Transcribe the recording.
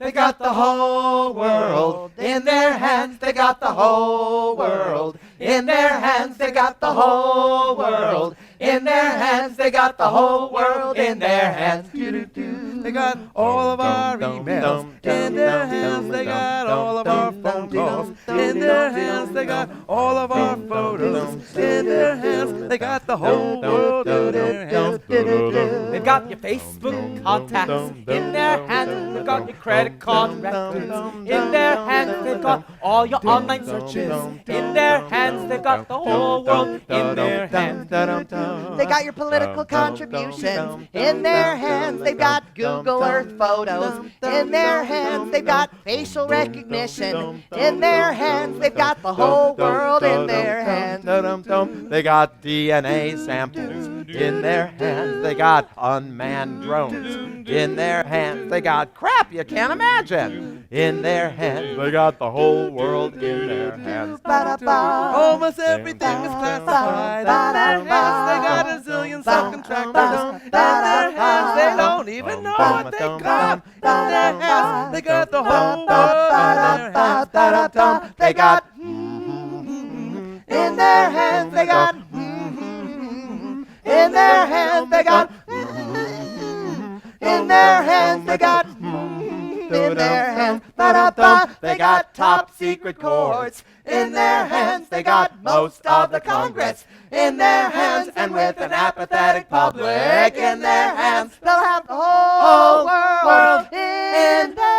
They got the whole world in their hands. They got the whole world in their hands. They got the whole world in their hands. They got the whole world in their hands. They got all of our emails in their hands. They got all of our phone calls in their hands. They got all of our photos in their hands. They got the whole world in their hands. They've got your Facebook contacts in their hands. They've got your credit card records in their hands. They've got all your online searches in their hands. They've got the whole world in their hands. They got your political contributions in their hands. They've got Google Earth photos in their hands. They've got facial recognition in their hands. They've got the whole world in their hands. They got DNA samples in their hands. They got unmanned drones in their hands. They got crap you can't imagine in their hands. They got the whole world in their hands. Almost everything is classified in their hands. They got a zillion subcontractors in their hands. They don't even know what they got in their hands. They got the whole world in their hands. They got in their hands. They got in their hands. They got in their hands. They got in their hands. They got top secret courts in their hands. They got most of the Congress in their hands. And with an apathetic public in their hands, they'll have the whole world in their hands.